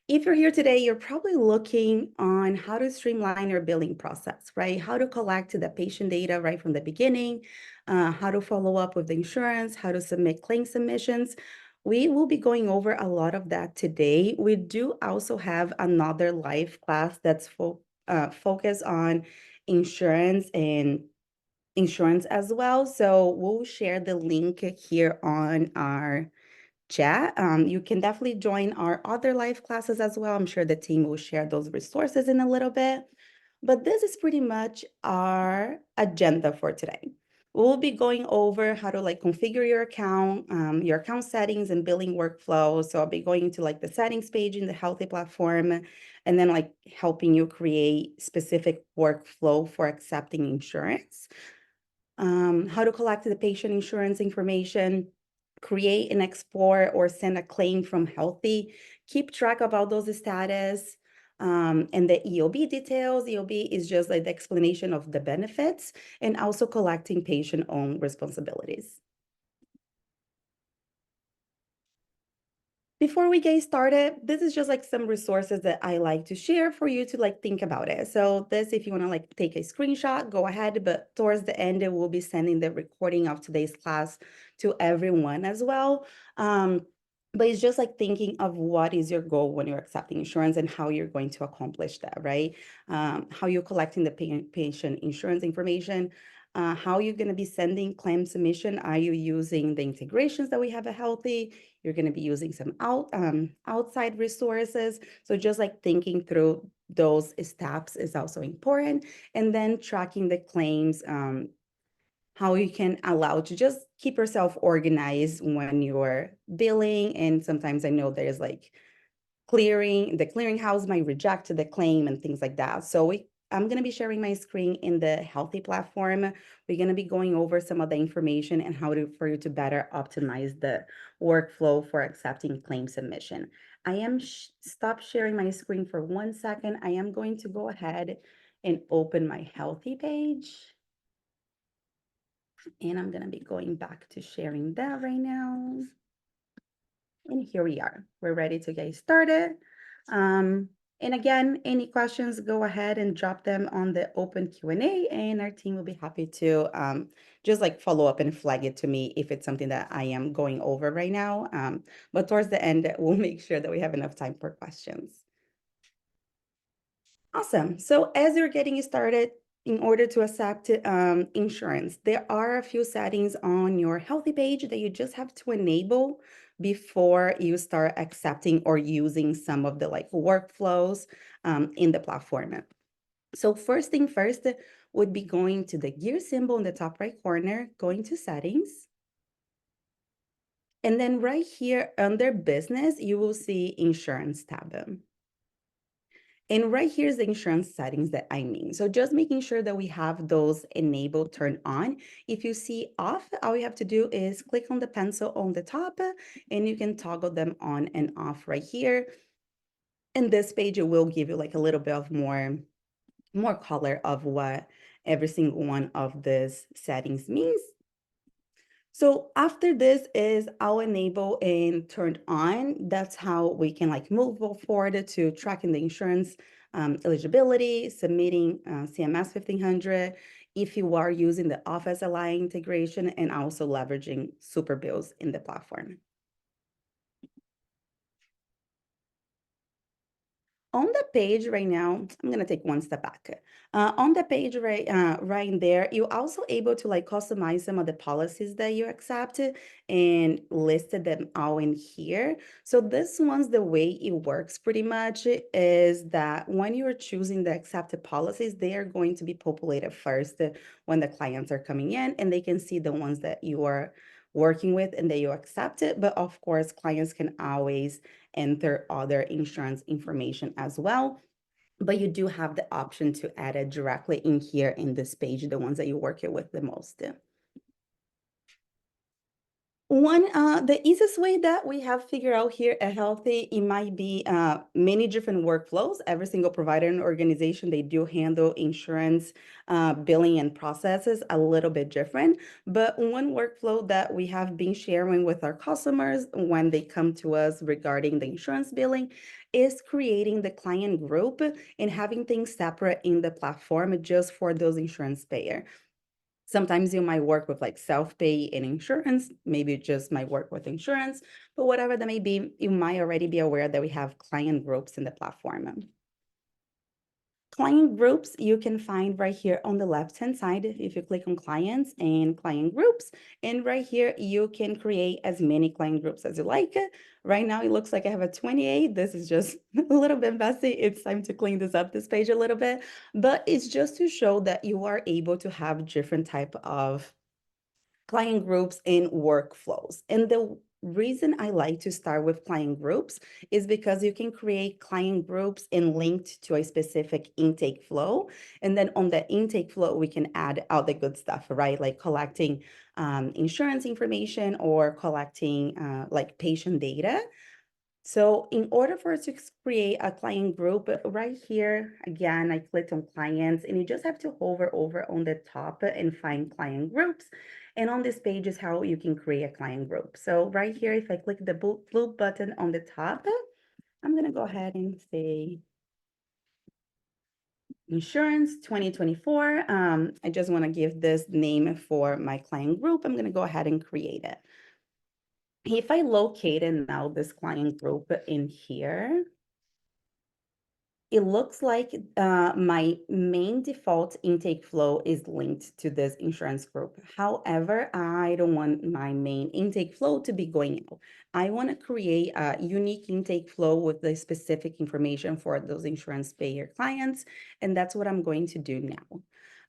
If you're here today, you're probably looking on how to streamline your billing process, right? How to collect the patient data right from the beginning, how to follow up with the insurance, how to submit claim submissions. We will be going over a lot of that today. We do also have another live class that's focused on insurance and insurance as well. So we'll share the link here on our chat. You can definitely join our other live classes as well. I'm sure the team will share those resources in a little bit. But this is pretty much our agenda for today. We'll be going over how to configure your account settings and billing workflow. So I'll be going to the settings page in the Healthie platform and then helping you create specific workflow for accepting insurance. How to collect the patient insurance information, create and explore or send a claim from Healthie, keep track of all those status, and the EOB details. EOB is just the explanation of the benefits and also collecting patient-owned responsibilities. Before we get started, this is just some resources that I like to share for you to think about it. So this, if you want to take a screenshot, go ahead, but towards the end, we'll be sending the recording of today's class to everyone as well. But it's just thinking of what is your goal when you're accepting insurance and how you're going to accomplish that, right? How you're collecting the patient insurance information, how you're going to be sending claim submission. Are you using the integrations that we have at Healthie? You're going to be using some outside resources. So just thinking through those steps is also important. And then tracking the claims, how you can allow to just keep yourself organized when you're billing. And sometimes I know there's the clearinghouse might reject the claim and things like that. So I'm going to be sharing my screen in the Healthie platform. We're going to be going over some of the information and for you to better optimize the workflow for accepting claim submission. I am stop sharing my screen for 1 second. I am going to go ahead and open my Healthie page. And I'm going to be going back to sharing that right now. And here we are. We're ready to get started. And again, any questions, go ahead and drop them on the open Q&A, and our team will be happy to just follow up and flag it to me if it's something that I am going over right now. But towards the end, we'll make sure that we have enough time for questions. Awesome. So as you're getting started, in order to accept insurance, there are a few settings on your Healthie page that you just have to enable before you start accepting or using some of the workflows in the platform. So first thing first would be going to the gear symbol in the top right corner, going to settings. And then right here under business, you will see insurance tab. And right here is the insurance settings that I mean. So just making sure that we have those enabled, turned on. If you see off, all you have to do is click on the pencil on the top and you can toggle them on and off right here. And this page, it will give you a little bit of more color of what every single one of these settings means. So after this is I'll enable and turned on. That's how we can move forward to tracking the insurance eligibility, submitting CMS 1500, if you are using the Office Ally integration, and also leveraging super bills in the platform. On the page right now, I'm going to take one step back. On the page right in there, you're also able to customize some of the policies that you accept and listed them all in here. So this one's the way it works pretty much is that when you're choosing the accepted policies, they are going to be populated first when the clients are coming in, and they can see the ones that you are working with and that you accept it. But of course, clients can always enter other insurance information as well. But you do have the option to add it directly in here in this page, the ones that you're working with the most. The easiest way that we have figured out here at Healthy, it might be many different workflows. Every single provider and organization, they do handle insurance billing and processes a little bit different. But one workflow that we have been sharing with our customers when they come to us regarding the insurance billing is creating the client group and having things separate in the platform just for those insurance payer. Sometimes you might work with like self-pay and insurance, maybe it just might work with insurance, but whatever that may be, you might already be aware that we have client groups in the platform. Client groups you can find right here on the left-hand side if you click on clients and client groups. And right here, you can create as many client groups as you like. Right now, it looks like I have a 28. This is just a little bit messy. It's time to clean this page a little bit, but it's just to show that you are able to have different type of client groups and workflows. And the reason I like to start with client groups is because you can create client groups and linked to a specific intake flow. And then on the intake flow, we can add all the good stuff, right? Like collecting insurance information or collecting like patient data. So in order for us to create a client group, right here, again, I clicked on clients and you just have to hover over on the top and find client groups. And on this page is how you can create a client group. So right here, if I click the blue button on the top, I'm going to go ahead and say insurance 2024. I just want to give this name for my client group. I'm going to go ahead and create it. If I located now this client group in here, it looks like my main default intake flow is linked to this insurance group. However, I don't want my main intake flow to be going out. I want to create a unique intake flow with the specific information for those insurance payer clients, and that's what I'm going to do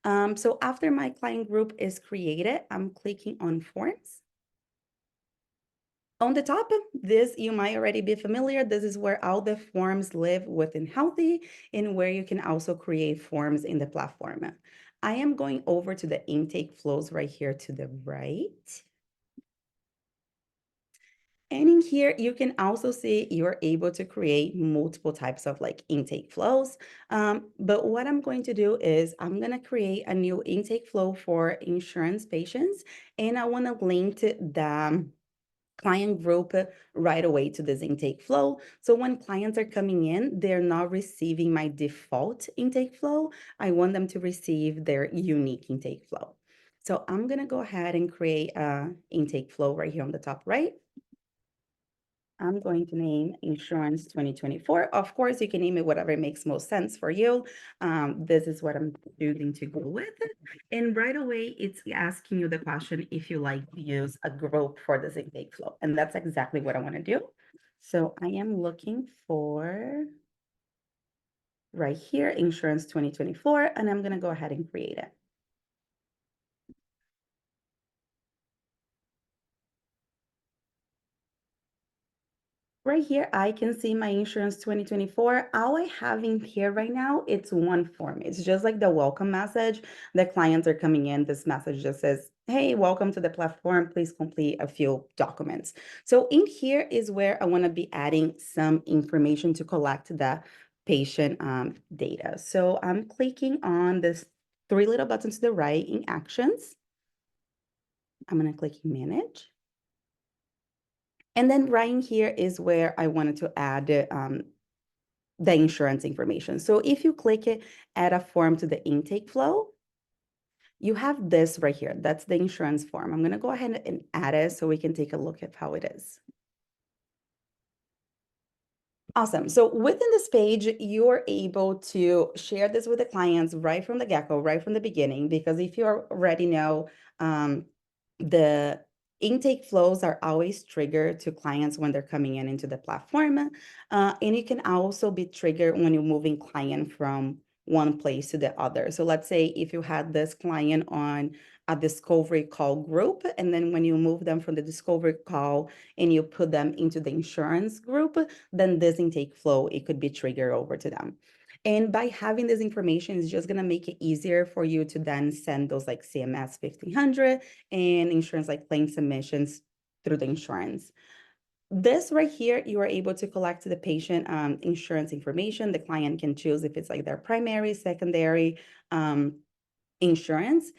now. So after my client group is created, I'm clicking on forms. On the top, this you might already be familiar. This is where all the forms live within Healthy and where you can also create forms in the platform. I am going over to the intake flows right here to the right. And in here, you can also see you're able to create multiple types of like intake flows. But what I'm going to do is I'm going to create a new intake flow for insurance patients, and I want to link the client group right away to this intake flow. So when clients are coming in, they're not receiving my default intake flow. I want them to receive their unique intake flow. So I'm going to go ahead and create a intake flow right here on the top right. I'm going to name Insurance 2024. Of course, you can name it whatever makes most sense for you. This is what I'm choosing to go with. And right away, it's asking you the question if you like to use a group for this intake flow. And that's exactly what I want to do. So I am looking for right here, Insurance 2024, and I'm going to go ahead and create it. Right here, I can see my insurance 2024. All I have in here right now, it's one form. It's just like the welcome message. The clients are coming in. This message just says, hey, welcome to the platform. Please complete a few documents. So in here is where I want to be adding some information to collect the patient data. So I'm clicking on this three little buttons to the right in actions. I'm going to click manage. And then right in here is where I wanted to add the insurance information. So if you click it, add a form to the intake flow, you have this right here. That's the insurance form. I'm going to go ahead and add it so we can take a look at how it is. Awesome. So within this page, you're able to share this with the clients right from the get-go, right from the beginning, because if you already know, the intake flows are always triggered to clients when they're coming in into the platform. And it can also be triggered when you're moving client from one place to the other. So let's say if you had this client on a discovery call group, and then when you move them from the discovery call and you put them into the insurance group, then this intake flow, it could be triggered over to them. And by having this information, it's just going to make it easier for you to then send those like CMS 1500 and insurance like claim submissions through the insurance. This right here, you are able to collect the patient insurance information. The client can choose if it's like their primary, secondary insurance.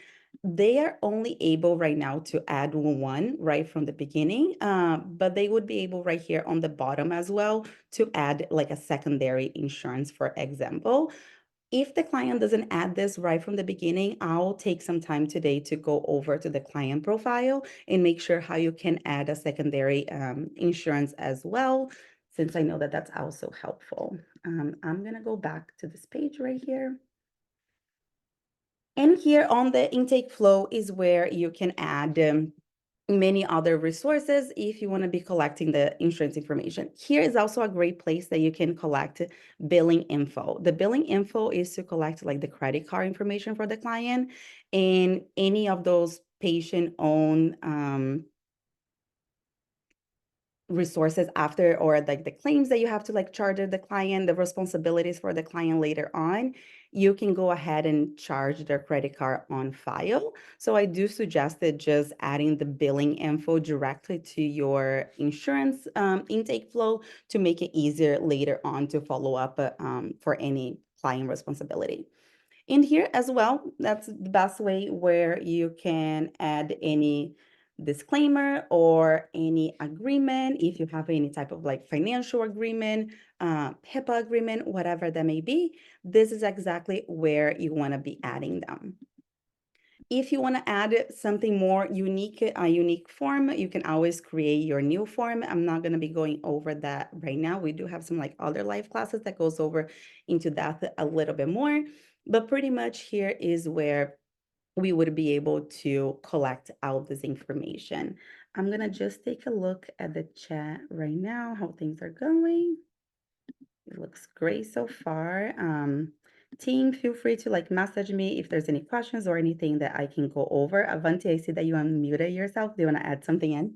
They are only able right now to add one right from the beginning, but they would be able right here on the bottom as well to add like a secondary insurance, for example. If the client doesn't add this right from the beginning, I'll take some time today to go over to the client profile and make sure how you can add a secondary insurance as well, since I know that that's also helpful. I'm gonna go back to this page right here. And here on the intake flow is where you can add many other resources if you want to be collecting the insurance information. Here is also a great place that you can collect billing info. The billing info is to collect like the credit card information for the client and any of those patient-owned resources after, or like the claims that you have to like charge the client, the responsibilities for the client later on, you can go ahead and charge their credit card on file. So I do suggest that just adding the billing info directly to your insurance intake flow to make it easier later on to follow up for any client responsibility. In here as well, that's the best way where you can add any disclaimer or any agreement, if you have any type of like financial agreement, HIPAA agreement, whatever that may be. This is exactly where you want to be adding them. If you want to add something more unique, a unique form, you can always create your new form. I'm not going to be going over that right now. We do have some like other live classes that goes over into that a little bit more, but pretty much here is where we would be able to collect all this information. I'm going to just take a look at the chat right now, how things are going. It looks great so far. Team, feel free to like message me if there's any questions or anything that I can go over. Avanti, I see that you unmuted yourself. Do you want to add something in?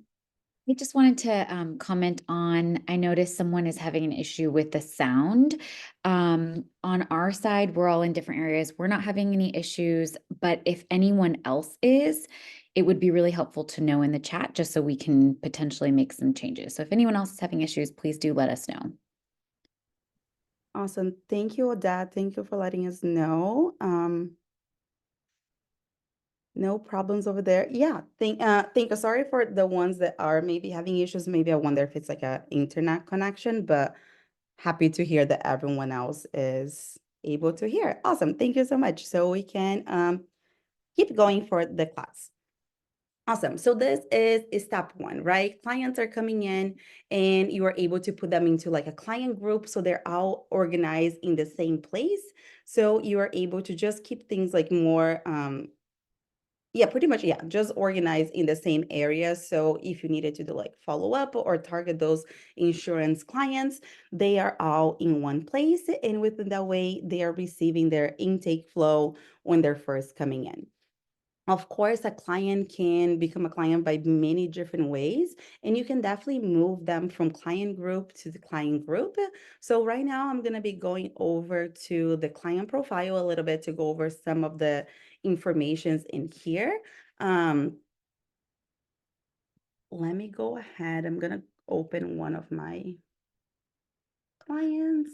I just wanted to comment on, I noticed someone is having an issue with the sound. On our side, we're all in different areas. We're not having any issues, but if anyone else is, it would be really helpful to know in the chat just so we can potentially make some changes. So if anyone else is having issues, please do let us know. Awesome. Thank you, Odette. Thank you for letting us know. No problems over there. Yeah, thank you. Sorry for the ones that are maybe having issues. Maybe I wonder if it's like a internet connection, but happy to hear that everyone else is able to hear. Awesome. Thank you so much. So we can keep going for the class. Awesome. So this is step one, right? Clients are coming in and you are able to put them into like a client group. So they're all organized in the same place. So you are able to just keep things like more yeah, pretty much, yeah, just organize in the same area. So if you needed to do like follow up or target those insurance clients, they are all in one place. And within that way, they are receiving their intake flow when they're first coming in. Of course, a client can become a client by many different ways, and you can definitely move them from client group to the client group. So right now, I'm going to be going over to the client profile a little bit to go over some of the informations in here. Let me go ahead. I'm going to open one of my clients.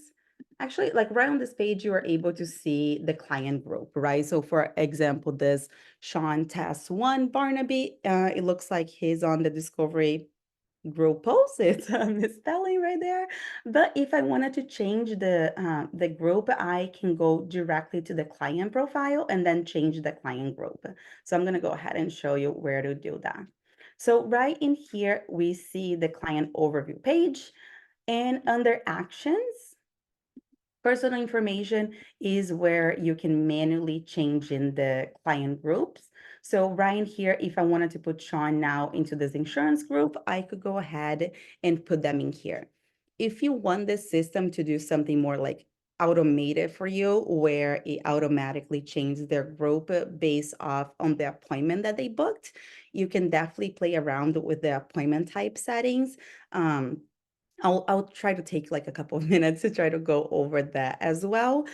Actually, like right on this page, you are able to see the client group, right? So for example, this Sean Test 1 Barnaby, it looks like he's on the Discovery group post. It's a misspelling right there. But if I wanted to change the group, I can go directly to the client profile and then change the client group. So I'm gonna go ahead and show you where to do that. So right in here, we see the client overview page, and under actions, personal information is where you can manually change in the client groups. So right here, if I wanted to put Sean now into this insurance group, I could go ahead and put them in here. If you want this system to do something more like automated for you, where it automatically changes their group based off on the appointment that they booked, you can definitely play around with the appointment type settings. I'll try to take like a couple of minutes to try to go over that as well,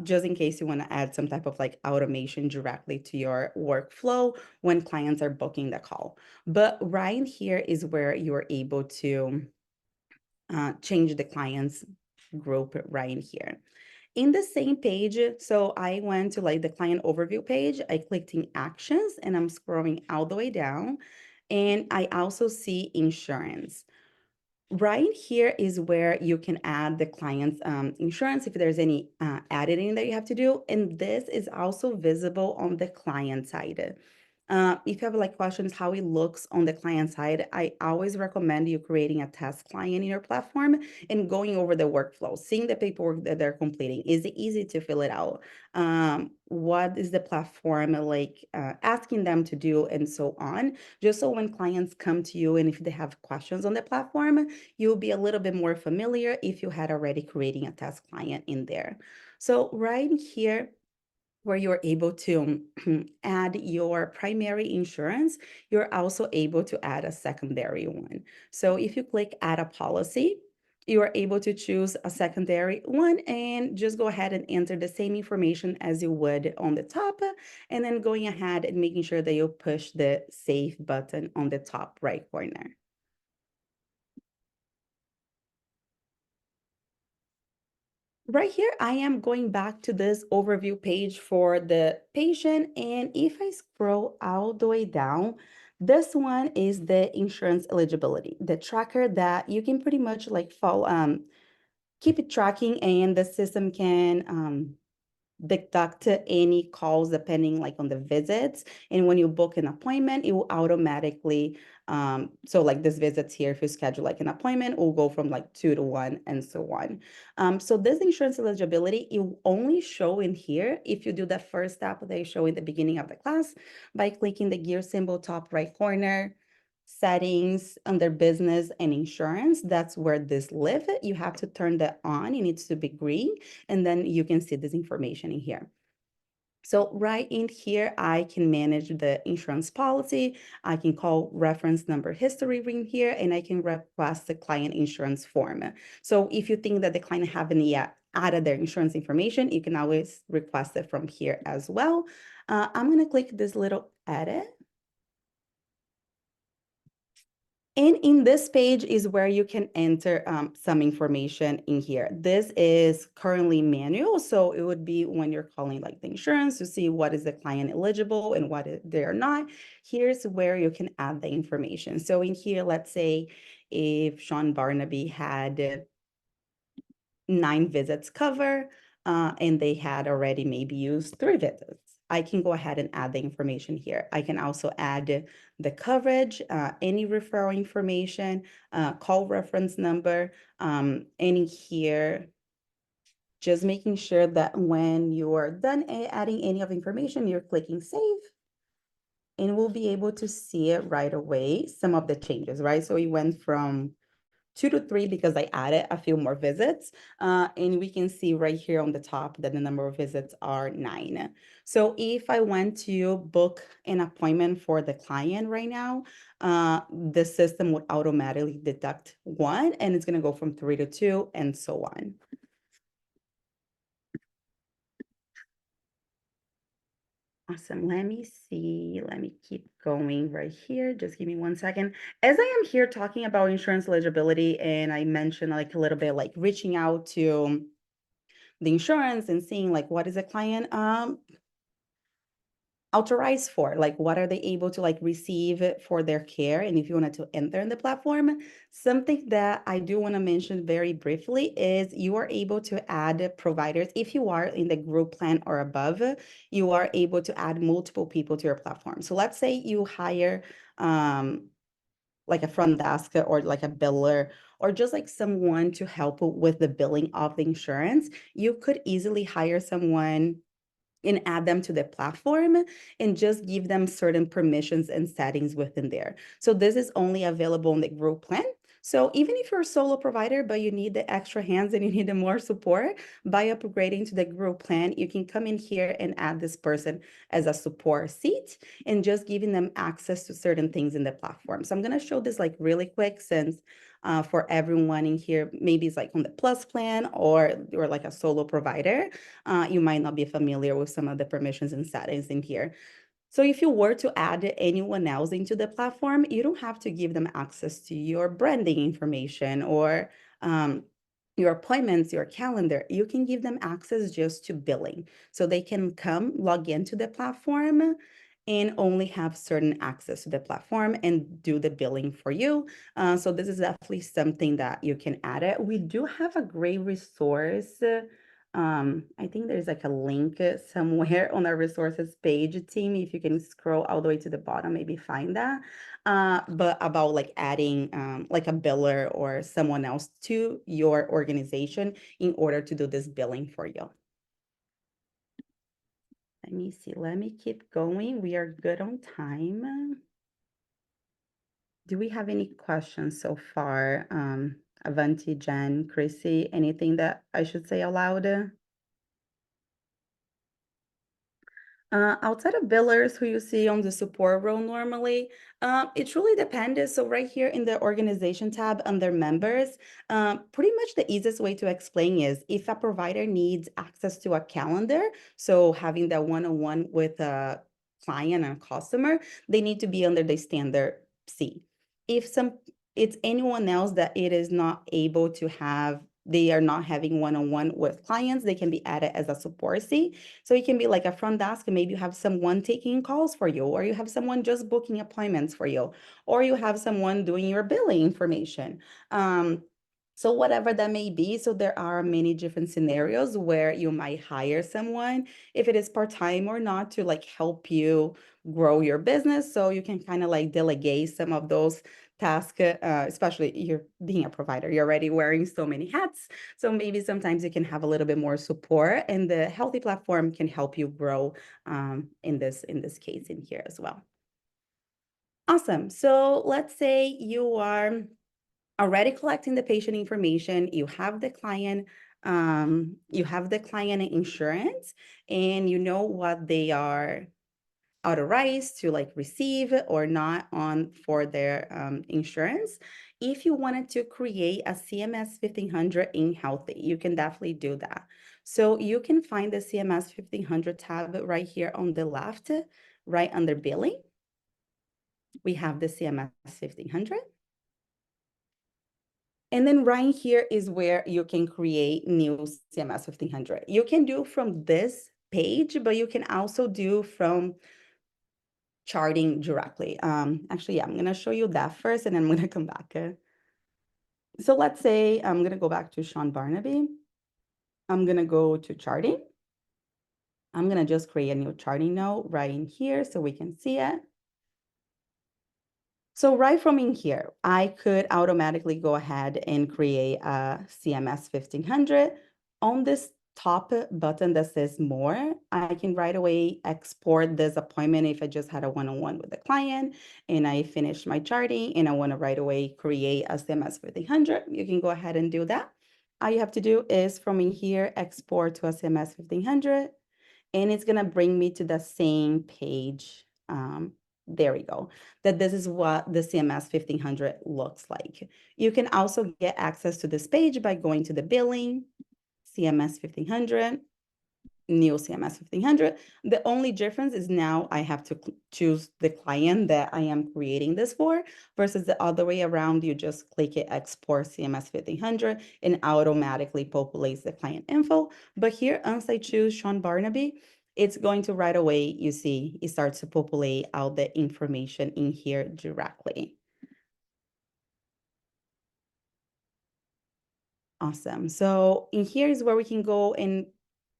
just in case you want to add some type of like automation directly to your workflow when clients are booking the call. But right here is where you're able to change the client's group right here. In the same page, so I went to like the client overview page, I clicked in actions and I'm scrolling all the way down. And I also see insurance. Right here is where you can add the client's insurance if there's any editing that you have to do. And this is also visible on the client side. If you have like questions how it looks on the client side, I always recommend you creating a test client in your platform and going over the workflow, seeing the paperwork that they're completing. Is it easy to fill it out? What is the platform like asking them to do and so on? Just so when clients come to you and if they have questions on the platform, you'll be a little bit more familiar if you had already creating a test client in there. So right here, where you're able to add your primary insurance, you're also able to add a secondary one. So if you click add a policy, you are able to choose a secondary one and just go ahead and enter the same information as you would on the top, and then going ahead and making sure that you push the save button on the top right corner. Right here, I am going back to this overview page for the patient. And if I scroll all the way down, this one is the insurance eligibility, the tracker that you can pretty much like follow, keep it tracking, and the system can deduct any calls depending like on the visits. And when you book an appointment, it will automatically so like this visits here, if you schedule like an appointment, it will go from like 2 to 1 and so on. So this insurance eligibility, it will only show in here if you do the first step that I show in the beginning of the class by clicking the gear symbol top right corner, settings under business and insurance. That's where this live. You have to turn that on. It needs to be green, and then you can see this information in here. So right in here, I can manage the insurance policy. I can call reference number history in here, and I can request the client insurance form. So if you think that the client haven't yet added their insurance information, you can always request it from here as well. I'm going to click this little edit. And in this page is where you can enter some information in here. This is currently manual, so it would be when you're calling like the insurance to see what is the client eligible and what they're not. Here's where you can add the information. So in here, let's say if Sean Barnaby had 9 visits cover, and they had already maybe used 3 visits. I can go ahead and add the information here. I can also add the coverage, any referral information, call reference number, any here, just making sure that when you're done adding any of the information, you're clicking save, and we'll be able to see it right away, some of the changes, right? So we went from 2 to 3 because I added a few more visits. And we can see right here on the top that the number of visits are 9. So if I went to book an appointment for the client right now, the system would automatically deduct 1, and it's going to go from 3 to 2 and so on. Awesome. Let me see. Let me keep going right here. Just give me 1 second. As I am here talking about insurance eligibility, and I mentioned like a little bit like reaching out to the insurance and seeing like what is a client authorized for, like what are they able to like receive for their care, and if you wanted to enter in the platform. Something that I do want to mention very briefly is you are able to add providers. If you are in the group plan or above, you are able to add multiple people to your platform. So let's say you hire like a front desk or like a biller, or just like someone to help with the billing of the insurance. You could easily hire someone and add them to the platform and just give them certain permissions and settings within there. So this is only available in the group plan. So even if you're a solo provider, but you need the extra hands and you need the more support, by upgrading to the group plan, you can come in here and add this person as a support seat and just giving them access to certain things in the platform. So I'm going to show this like really quick since for everyone in here, maybe it's like on the plus plan or like a solo provider, you might not be familiar with some of the permissions and settings in here. So if you were to add anyone else into the platform, you don't have to give them access to your branding information or your appointments, your calendar. You can give them access just to billing. So they can come log into the platform and only have certain access to the platform and do the billing for you. So this is definitely something that you can add it. We do have a great resource. I think there's like a link somewhere on our resources page, team. If you can scroll all the way to the bottom, maybe find that. But about like adding like a biller or someone else to your organization in order to do this billing for you. Let me see. Let me keep going. We are good on time. Do we have any questions so far? Avanti, Jen, Chrissy, anything that I should say aloud? Outside of billers who you see on the support role normally, it truly depends. So right here in the organization tab under members, pretty much the easiest way to explain is if a provider needs access to a calendar, so having that one-on-one with a client and customer, they need to be under the standard C. If it's anyone else that it is not able to have, they are not having one-on-one with clients, they can be added as a support C. So it can be like a front desk, and maybe you have someone taking calls for you, or you have someone just booking appointments for you, or you have someone doing your billing information. So whatever that may be, so there are many different scenarios where you might hire someone, if it is part-time or not, to like help you grow your business. So you can kind of like delegate some of those tasks, especially you're being a provider, you're already wearing so many hats. So maybe sometimes you can have a little bit more support, and the Healthie platform can help you grow in this case in here as well. Awesome. So let's say you are already collecting the patient information, you have the client insurance, and you know what they are authorized to like receive or not on for their insurance. If you wanted to create a CMS 1500 in Healthy, you can definitely do that. So you can find the CMS 1500 tab right here on the left, right under billing. We have the CMS 1500. And then right here is where you can create new CMS 1500. You can do from this page, but you can also do from charting directly. Actually, yeah, I'm gonna show you that first and then I'm gonna come back. So let's say I'm gonna go back to Sean Barnaby. I'm gonna go to charting. I'm gonna just create a new charting node right in here so we can see it. So right from in here, I could automatically go ahead and create a CMS 1500. On this top button that says more, I can right away export this appointment if I just had a one-on-one with the client and I finished my charting and I want to right away create a CMS 1500. You can go ahead and do that. All you have to do is from in here, export to a CMS 1500, and it's going to bring me to the same page. There we go. That this is what the CMS 1500 looks like. You can also get access to this page by going to the billing, CMS 1500, new CMS 1500. The only difference is now I have to choose the client that I am creating this for versus the other way around. You just click it, export CMS 1500, and automatically populates the client info. But here, once I choose Sean Barnaby, it's going to right away, you see, it starts to populate out the information in here directly. Awesome. So in here is where we can go and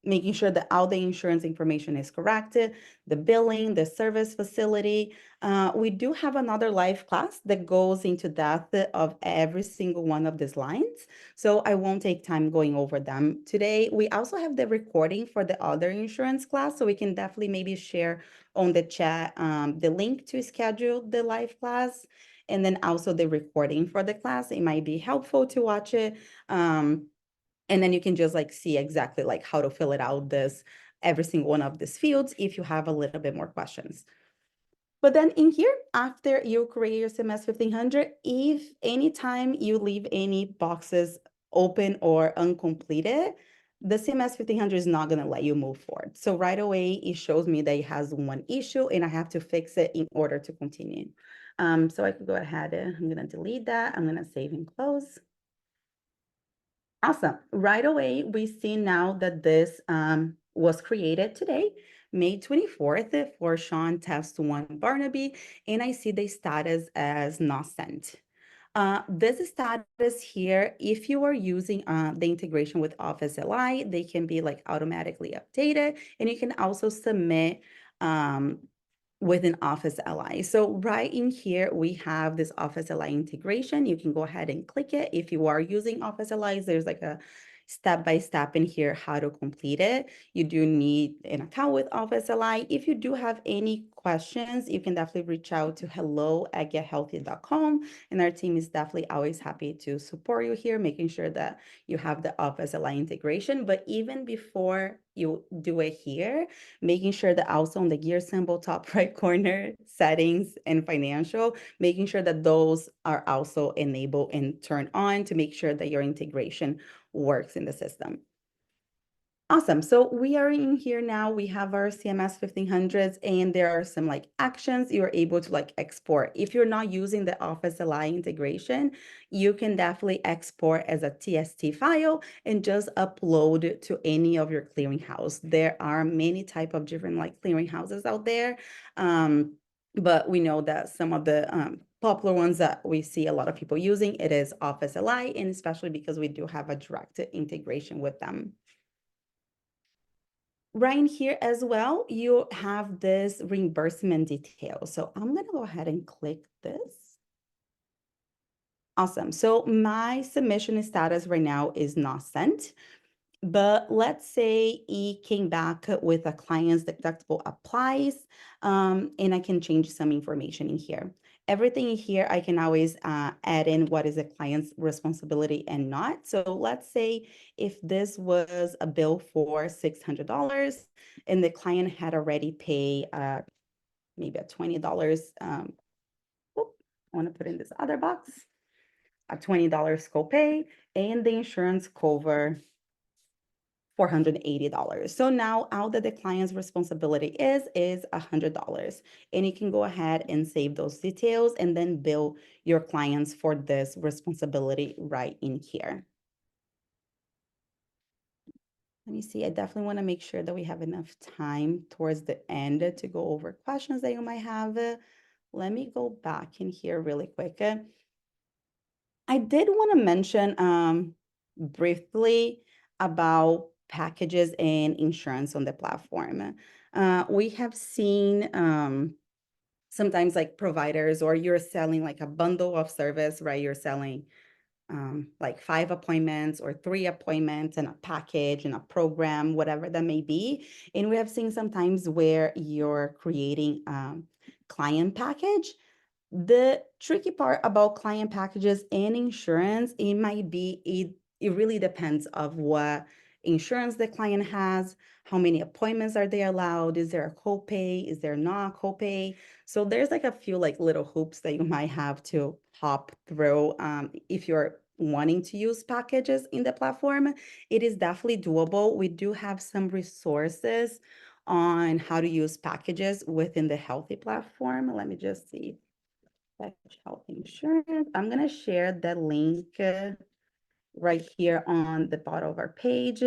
making sure that all the insurance information is correct, the billing, the service facility. We do have another live class that goes into depth of every single one of these lines. So I won't take time going over them today. We also have the recording for the other insurance class, so we can definitely maybe share on the chat the link to schedule the live class. and then also the recording for the class. It might be helpful to watch it. And then you can just like see exactly like how to fill it out every single one of these fields if you have a little bit more questions. But then in here, after you create your CMS 1500, if anytime you leave any boxes open or uncompleted, the CMS 1500 is not going to let you move forward. So right away, it shows me that it has one issue and I have to fix it in order to continue. So I could go ahead, I'm going to delete that. I'm going to save and close. Awesome. Right away, we see now that this was created today, May 24th, for Sean Test 1 Barnaby, and I see the status as not sent. This status here, if you are using the integration with Office LI, they can be like automatically updated, and you can also submit within Office LI. So right in here, we have this Office LI integration. You can go ahead and click it. If you are using Office LI, there's like a step-by-step in here how to complete it. You do need an account with Office LI. If you do have any questions, you can definitely reach out to hello@gethealthy.com, and our team is definitely always happy to support you here, making sure that you have the Office LI integration. But even before you do it here, making sure that also on the gear symbol top right corner, settings and financial, making sure that those are also enabled and turned on to make sure that your integration works in the system. Awesome. So we are in here now. We have our CMS 1500s, and there are some like actions you're able to like export. If you're not using the Office LI integration, you can definitely export as a TST file and just upload to any of your clearinghouse. There are many type of different like clearinghouses out there. But we know that some of the popular ones that we see a lot of people using, it is Office LI, and especially because we do have a direct integration with them. Right in here as well, you have this reimbursement detail. So I'm going to go ahead and click this. Awesome. So my submission status right now is not sent. But let's say it came back with a client's deductible applies, and I can change some information in here. Everything in here, I can always add in what is the client's responsibility and not. So let's say if this was a bill for $600 and the client had already paid maybe a $20, I want to put in this other box, a $20 copay, and the insurance cover $480. So now all that the client's responsibility is $100. And you can go ahead and save those details and then bill your clients for this responsibility right in here. Let me see, I definitely want to make sure that we have enough time towards the end to go over questions that you might have. Let me go back in here really quick. I did want to mention briefly about packages and insurance on the platform. We have seen sometimes like providers, or you're selling like a bundle of service, right? You're selling like 5 appointments or 3 appointments and a package and a program, whatever that may be. And we have seen sometimes where you're creating client package. The tricky part about client packages and insurance, it might be, it really depends of what insurance the client has, how many appointments are they allowed, is there a copay, is there not a copay? So there's like a few like little hoops that you might have to hop through if you're wanting to use packages in the platform. It is definitely doable. We do have some resources on how to use packages within the Healthie platform. Let me just see. Health insurance. I'm going to share the link right here on the bottom of our page.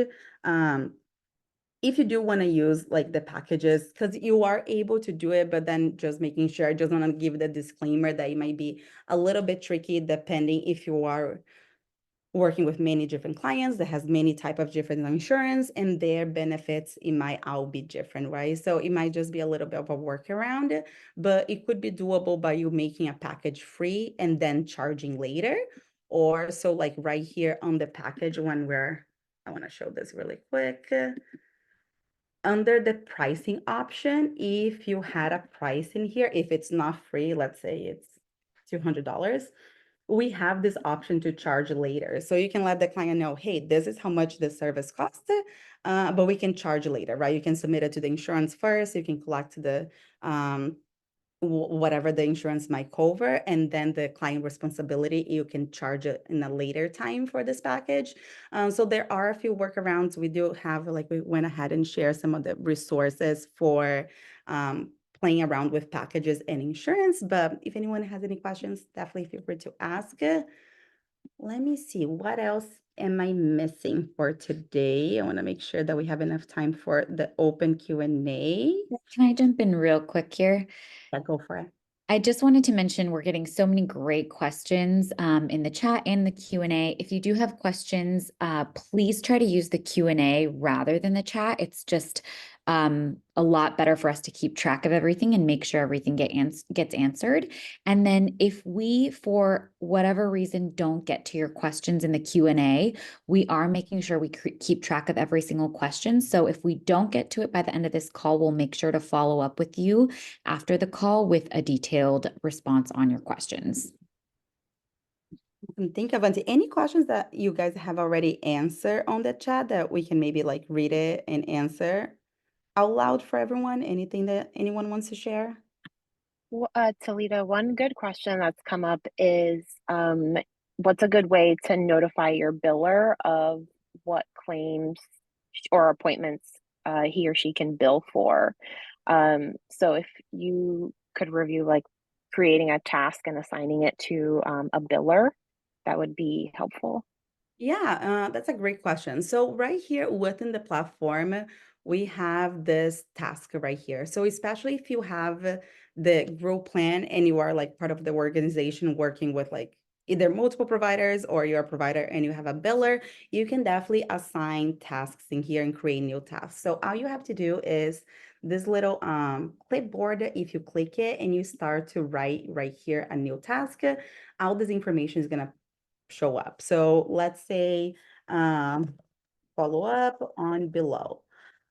If you do want to use like the packages, because you are able to do it, but then just making sure, I just want to give the disclaimer that it might be a little bit tricky depending if you are working with many different clients that has many type of different insurance, and their benefits, it might all be different, right? So it might just be a little bit of a workaround, but it could be doable by you making a package free and then charging later. Or so like right here on the package when I want to show this really quick. Under the pricing option, if you had a price in here, if it's not free, let's say it's $200, we have this option to charge later. So you can let the client know, hey, this is how much the service costs, but we can charge later, right? You can submit it to the insurance first. You can collect the whatever the insurance might cover, and then the client responsibility, you can charge it in a later time for this package. So there are a few workarounds. We do have, like, we went ahead and shared some of the resources for playing around with packages and insurance. But if anyone has any questions, definitely feel free to ask. Let me see, what else am I missing for today? I want to make sure that we have enough time for the open Q&A. Can I jump in real quick here? Yeah, go for it. I just wanted to mention we're getting so many great questions in the chat and the Q&A. If you do have questions, please try to use the Q&A rather than the chat. It's just a lot better for us to keep track of everything and make sure everything gets answered. And then if we, for whatever reason, don't get to your questions in the Q&A, we are making sure we keep track of every single question. So if we don't get to it by the end of this call, we'll make sure to follow up with you after the call with a detailed response on your questions. And think of any questions that you guys have already answered on the chat that we can maybe like read it and answer out loud for everyone. Anything that anyone wants to share? Talita, one good question that's come up is what's a good way to notify your biller of what claims or appointments he or she can bill for? So if you could review like creating a task and assigning it to a biller, that would be helpful. Yeah, that's a great question. So right here within the platform, we have this task right here. So especially if you have the group plan and you are like part of the organization working with like either multiple providers or you're a provider and you have a biller, you can definitely assign tasks in here and create new tasks. So all you have to do is this little clipboard. If you click it and you start to write right here a new task, all this information is gonna show up. So let's say follow up on below.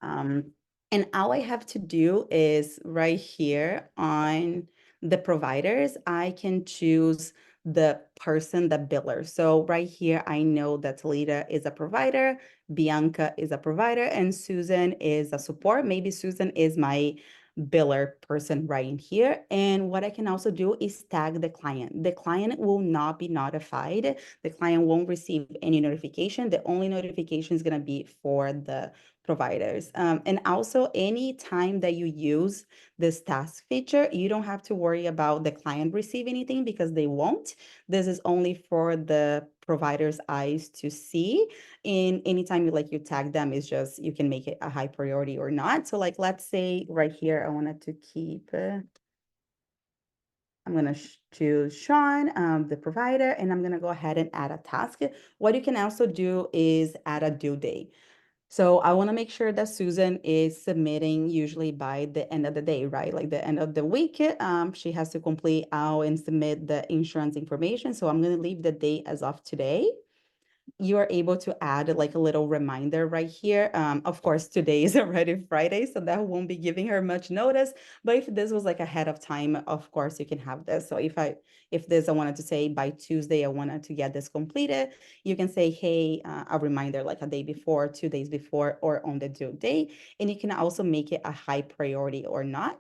And all I have to do is right here on the providers, I can choose the person, the biller. So right here, I know that Talita is a provider, Bianca is a provider, and Susan is a support. Maybe Susan is my biller person right in here. And what I can also do is tag the client. The client will not be notified. The client won't receive any notification. The only notification is going to be for the providers. And also, any time that you use this task feature, you don't have to worry about the client receive anything because they won't. This is only for the provider's eyes to see. And anytime you tag them, is just you can make it a high priority or not. So like let's say right here, I wanted to keep I'm going to choose Sean, the provider, and I'm going to go ahead and add a task. What you can also do is add a due date. So I want to make sure that Susan is submitting usually by the end of the day, right? Like the end of the week, she has to complete out and submit the insurance information. So I'm going to leave the date as of today. You are able to add like a little reminder right here. Of course, today is already Friday, so that won't be giving her much notice. But if this was like ahead of time, of course, you can have this. So if I wanted to say by Tuesday, I wanted to get this completed, you can say, hey, a reminder like a day before, 2 days before, or on the due date. And you can also make it a high priority or not.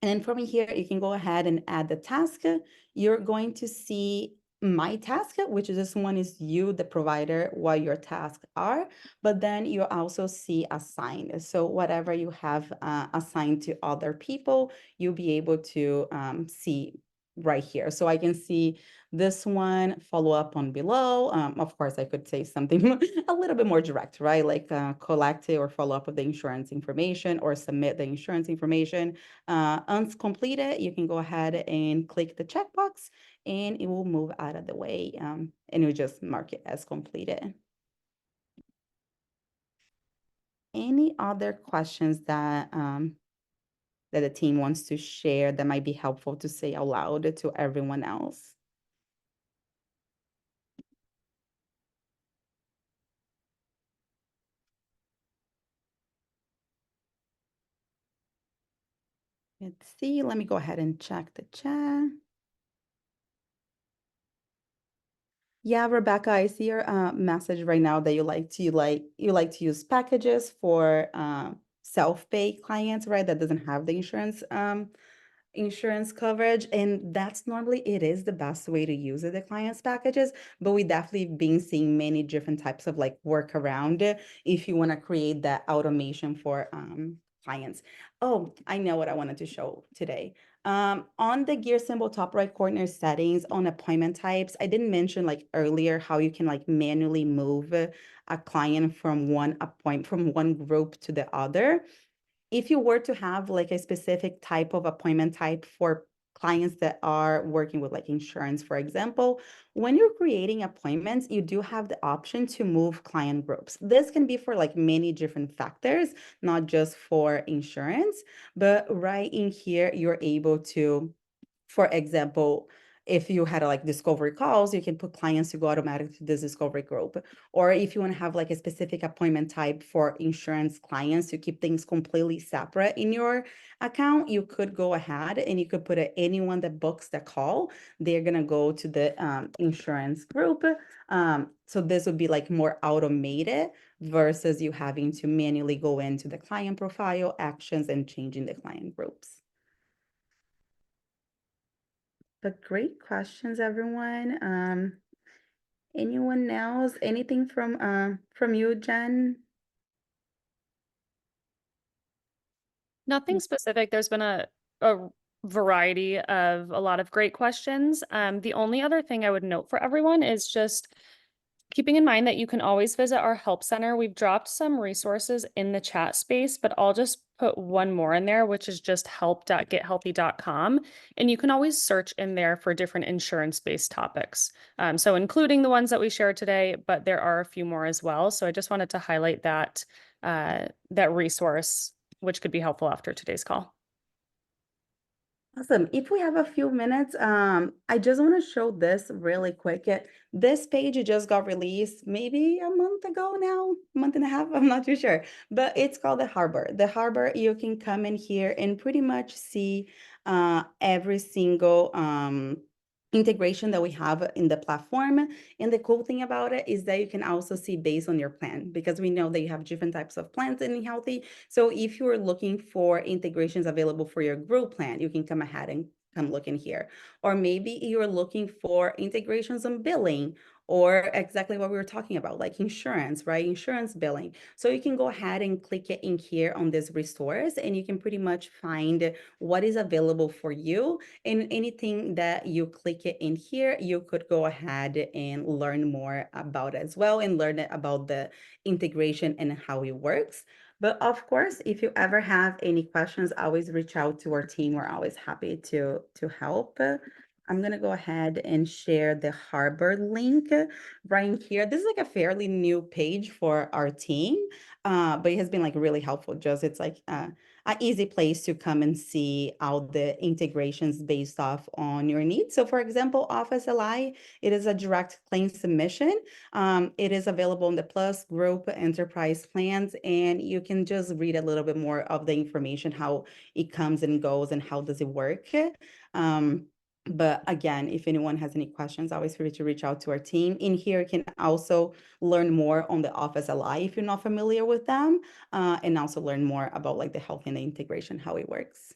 And then from here, you can go ahead and add the task. You're going to see my task, which is this one is you, the provider, what your tasks are, but then you also see assigned. So whatever you have assigned to other people, you'll be able to see right here. So I can see this one, follow up on below. Of course, I could say something a little bit more direct, right? Like collect or follow up with the insurance information or submit the insurance information. Once completed, you can go ahead and click the checkbox and it will move out of the way and you'll just mark it as completed. Any other questions that that the team wants to share that might be helpful to say out loud to everyone else? Let's see, let me go ahead and check the chat. Yeah, Rebecca, I see your message right now that you like to use packages for self-pay clients, right? That doesn't have the insurance coverage, and that's normally it is the best way to use it, the clients packages, but we definitely been seeing many different types of like workaround if you want to create that automation for clients. Oh, I know what I wanted to show today. On the gear symbol top right corner settings on appointment types, I didn't mention like earlier how you can like manually move a client from from one group to the other. If you were to have like a specific type of appointment type for clients that are working with like insurance, for example, when you're creating appointments, you do have the option to move client groups. This can be for like many different factors, not just for insurance, but right in here, you're able to, for example, if you had like discovery calls, you can put clients to go automatically to this discovery group. Or if you want to have like a specific appointment type for insurance clients to keep things completely separate in your account, you could go ahead and you could put anyone that books the call, they're going to go to the insurance group. So this would be like more automated versus you having to manually go into the client profile, actions, and changing the client groups. But great questions, everyone. Anyone else? Anything from you, Jen? Nothing specific. There's been a variety of a lot of great questions. The only other thing I would note for everyone is just keeping in mind that you can always visit our help center. We've dropped some resources in the chat space, but I'll just put one more in there, which is just help.gethealthy.com. And you can always search in there for different insurance-based topics. So including the ones that we shared today, but there are a few more as well. So I just wanted to highlight that, that resource, which could be helpful after today's call. Awesome. If we have a few minutes, I just want to show this really quick. This page just got released maybe a month ago now, month and a half, I'm not too sure, but it's called the Harbor. The Harbor, you can come in here and pretty much see every single integration that we have in the platform. And the cool thing about it is that you can also see based on your plan, because we know that you have different types of plans in Healthie. So if you're looking for integrations available for your group plan, you can come ahead and come look in here. Or maybe you're looking for integrations on billing, or exactly what we were talking about, like insurance, right? Insurance billing. So you can go ahead and click it in here on this resource, and you can pretty much find what is available for you. And anything that you click it in here, you could go ahead and learn more about as well, and learn about the integration and how it works. But of course, if you ever have any questions, always reach out to our team. We're always happy to help. I'm gonna go ahead and share the Harbor link right here. This is like a fairly new page for our team, but it has been like really helpful. Just it's like an easy place to come and see all the integrations based off on your needs. So for example, Office LI, it is a direct claim submission. It is available in the Plus Group Enterprise plans, and you can just read a little bit more of the information, how it comes and goes and how does it work. But again, if anyone has any questions, always feel free to reach out to our team. In here, you can also learn more on the Office LI if you're not familiar with them, and also learn more about like the health and the integration, how it works.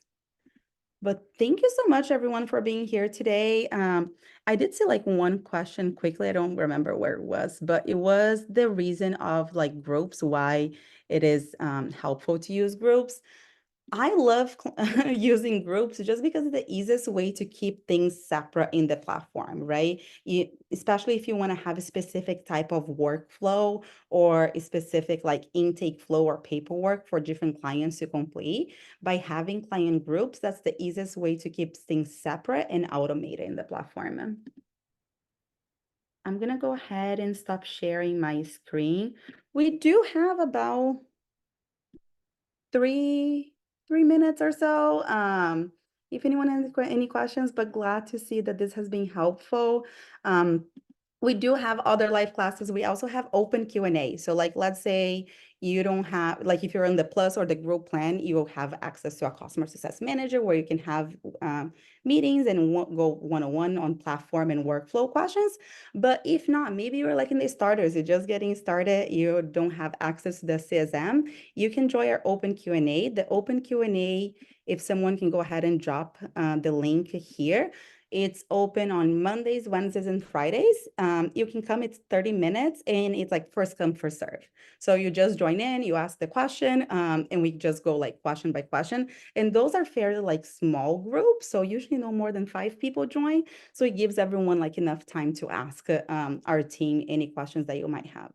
But thank you so much, everyone, for being here today. I did see like one question quickly. I don't remember where it was, but it was the reason of like groups, why it is helpful to use groups. I love using groups just because it's the easiest way to keep things separate in the platform, right? Especially if you want to have a specific type of workflow or a specific like intake flow or paperwork for different clients to complete. By having client groups, that's the easiest way to keep things separate and automated in the platform. I'm going to go ahead and stop sharing my screen. We do have about three minutes or so. If anyone has any questions, but glad to see that this has been helpful. We do have other live classes. We also have open Q&A. So like, let's say you don't have, like if you're in the plus or the group plan, you will have access to a customer success manager where you can have meetings and go one-on-one on platform and workflow questions. But if not, maybe you're like in the starters, you're just getting started, you don't have access to the CSM, you can join our open Q&A. The open Q&A, if someone can go ahead and drop the link here, it's open on Mondays, Wednesdays, and Fridays. You can come, it's 30 minutes, and it's like first come, first serve. So you just join in, you ask the question, and we just go like question by question. And those are fairly like small groups, so usually no more than 5 people join. So it gives everyone like enough time to ask our team any questions that you might have.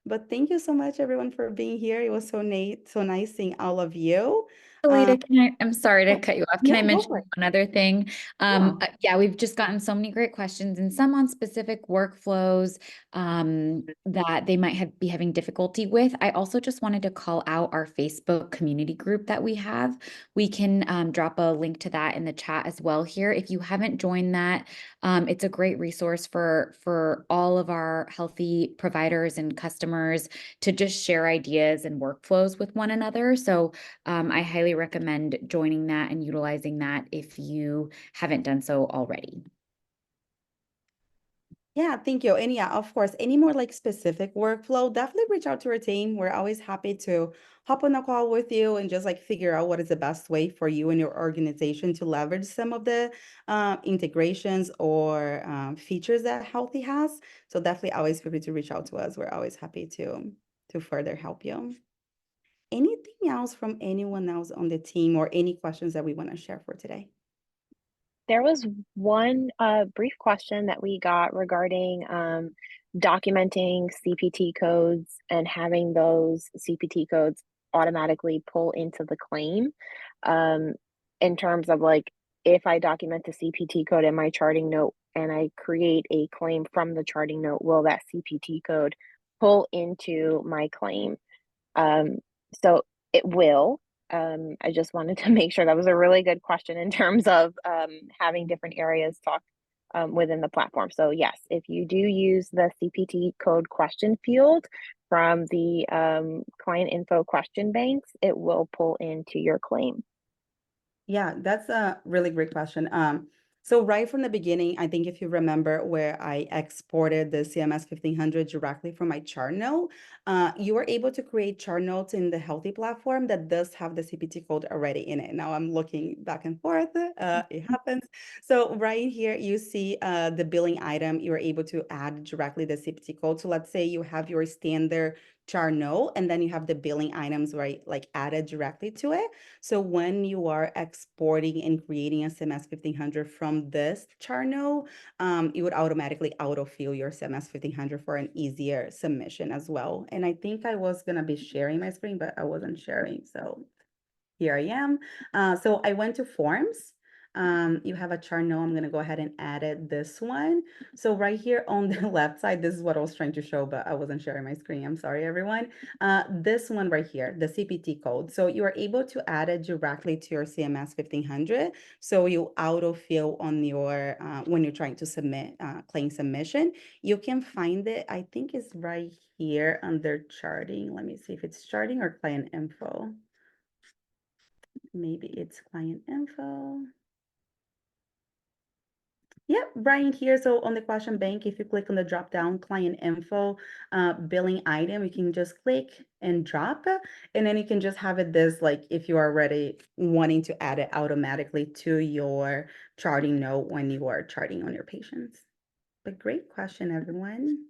But thank you so much, everyone, for being here. It was so nice seeing all of you. Alita, I'm sorry to cut you off. Can I No, go mention for it. one other thing? Yeah. Yeah, we've just gotten so many great questions and some on specific workflows that they might be having difficulty with. I also just wanted to call out our Facebook community group that we have. We can drop a link to that in the chat as well here. If you haven't joined that, it's a great resource for all of our Healthie providers and customers to just share ideas and workflows with one another. So I highly recommend joining that and utilizing that if you haven't done so already. Yeah, thank you. And yeah, of course, any more like specific workflow, definitely reach out to our team. We're always happy to hop on a call with you and just like figure out what is the best way for you and your organization to leverage some of the integrations or features that Healthy has. So definitely always feel free to reach out to us. We're always happy to further help you. Anything else from anyone else on the team or any questions that we want to share for today? There was one brief question that we got regarding documenting CPT codes and having those CPT codes automatically pull into the claim, in terms of like, if I document the CPT code in my charting note and I create a claim from the charting note, will that CPT code pull into my claim? So it will. I just wanted to make sure that was a really good question in terms of having different areas talk within the platform. So yes, if you do use the CPT code question field from the client info question banks, it will pull into your claim. Yeah, that's a really great question. So right from the beginning, I think if you remember where I exported the CMS 1500 directly from my chart note, you were able to create chart notes in the Healthy platform that does have the CPT code already in it. Now I'm looking back and forth, it happens. So right here, you see the billing item, you're able to add directly the CPT code. So let's say you have your standard chart note, and then you have the billing items, right, like added directly to it. So when you are exporting and creating a CMS 1500 from this chart note, it would automatically autofill your CMS 1500 for an easier submission as well. And I think I was going to be sharing my screen, but I wasn't sharing. So here I am. So I went to forms. You have a chart note. I'm going to go ahead and edit this one. So right here on the left side, this is what I was trying to show, but I wasn't sharing my screen. I'm sorry, everyone. This one right here, the CPT code. So you are able to add it directly to your CMS 1500. So you autofill on your, when you're trying to submit claim submission, you can find it. I think it's right here under charting. Let me see if it's charting or client info. Maybe it's client info. Yep, right here. So on the question bank, if you click on the drop down client info billing item, you can just click and drop it. And then you can just have it this, like if you are already wanting to add it automatically to your charting note when you are charting on your patients. But great question, everyone.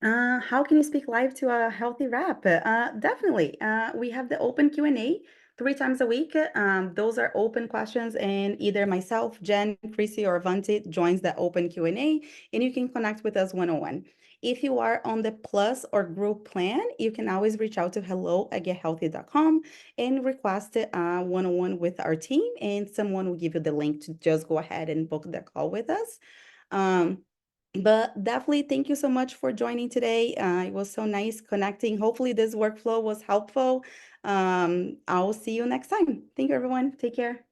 How can you speak live to a healthy rep? Definitely. We have the open Q&A 3 times a week. Those are open questions, and either myself, Jen, Chrissy, or Avanti joins the open Q&A, and you can connect with us one-on-one. If you are on the plus or group plan, you can always reach out to hello@gethealthy.com and request a one-on-one with our team, and someone will give you the link to just go ahead and book the call with us. But definitely thank you so much for joining today. It was so nice connecting. Hopefully this workflow was helpful. I'll see you next time. Thank you, everyone. Take care.